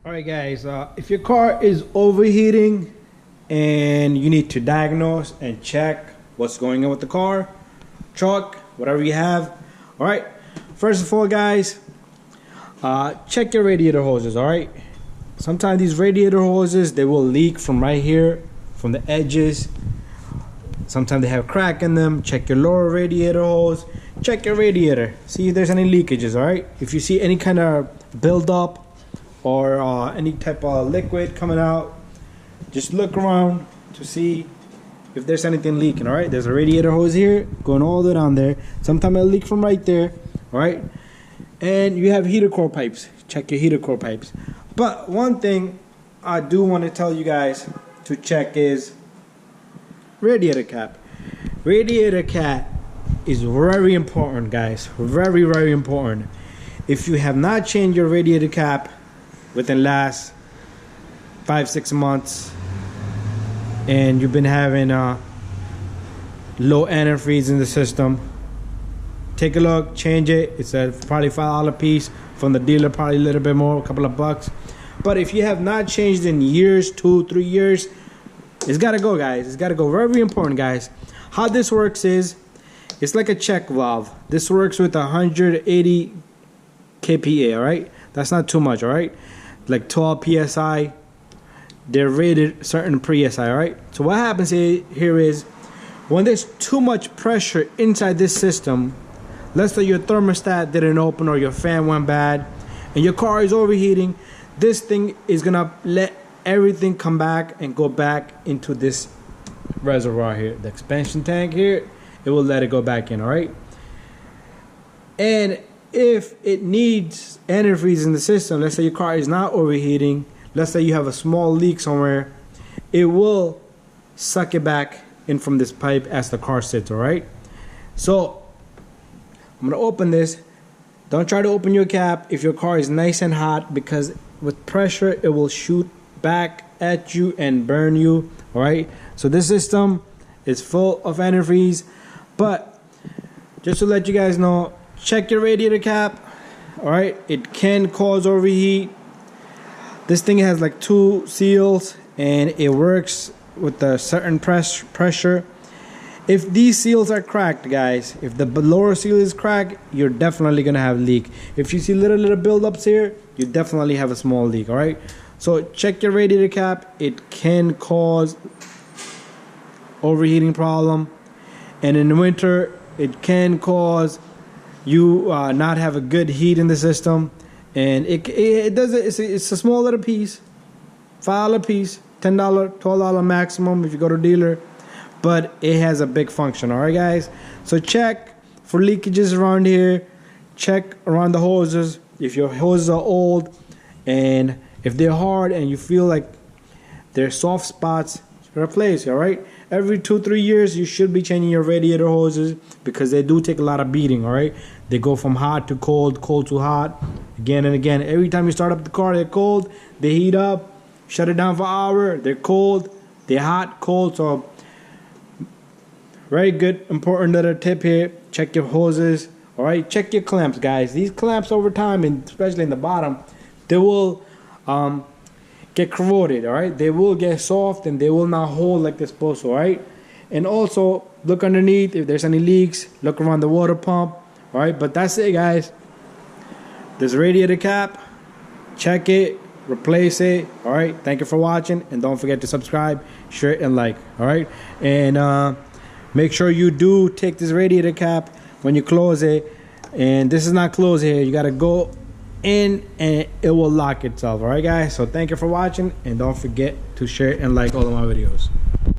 All right, guys, if your car is overheating and you need to diagnose and check what's going on with the car, truck, whatever you have, all right, first of all, guys, check your radiator hoses. All right, sometimes these radiator hoses, they will leak from right here, from the edges. Sometimes they have a crack in them. Check your lower radiator hose. Check your radiator, see if there's any leakages. All right, if you see any kind of buildup or any type of liquid coming out, just look around to see if there's anything leaking. All right, there's a radiator hose here going all the way down there. Sometimes it'll leak from right there. All right, and you have heater core pipes. Check your heater core pipes. But one thing I do want to tell you guys to check is radiator cap. Radiator cap is very important, guys. Very, very important. If you have not changed your radiator cap within the last 5-6 months and you've been having low antifreeze in the system, take a look, change it. It's a probably $5 piece from the dealer, probably a little bit more, a couple of bucks. But if you have not changed in years, 2-3 years, it's got to go, guys. It's got to go. Very important, guys. How this works is it's like a check valve. This works with 180 kPa, all right? That's not too much, all right? Like 12 psi. They're rated certain per psi, all right? So what happens here is when there's too much pressure inside this system, let's say your thermostat didn't open or your fan went bad and your car is overheating, this thing is gonna let everything come back and go back into this reservoir here, the expansion tank here. It will let it go back in, all right? And if it needs antifreeze in the system, let's say your car is not overheating, let's say you have a small leak somewhere, it will suck it back in from this pipe as the car sits, all right? So I'm gonna open this. Don't try to open your cap if your car is nice and hot, because with pressure it will shoot back at you and burn you, all right? So this system is full of antifreeze. But just to let you guys know, check your radiator cap, all right? It can cause overheat. This thing has like 2 seals and it works with a certain pressure. If these seals are cracked, guys, if the lower seal is cracked, you're definitely gonna have a leak. If you see little buildups here, you definitely have a small leak, all right? So check your radiator cap. It can cause overheating problem, and in the winter it can cause you not have a good heat in the system. And it does it. It's a small little piece, $5 piece, $10, $12 maximum if you go to dealer, but it has a big function. All right, guys. So check for leakages around here. Check around the hoses. If your hoses are old and if they're hard and you feel like they're soft spots, replace. All right. Every 2-3 years you should be changing your radiator hoses, because they do take a lot of beating. All right, they go from hot to cold, cold to hot, again and again. Every time you start up the car, they're cold, they heat up, shut it down for an hour, they're cold, they're hot, cold. So very good, important little tip here. Check your hoses. All right, check your clamps, guys. These clamps over time, and especially in the bottom, they will get corroded, all right? They will get soft and they will not hold like they're supposed to, all right? And also look underneath if there's any leaks. Look around the water pump, all right? But that's it, guys. This radiator cap, check it, replace it, all right? Thank you for watching, and don't forget to subscribe, share, and like, all right? And make sure you do take this radiator cap when you close it. And this is not closed here. You gotta go in and it will lock itself. All right, guys, so thank you for watching, and don't forget to share and like all of my videos.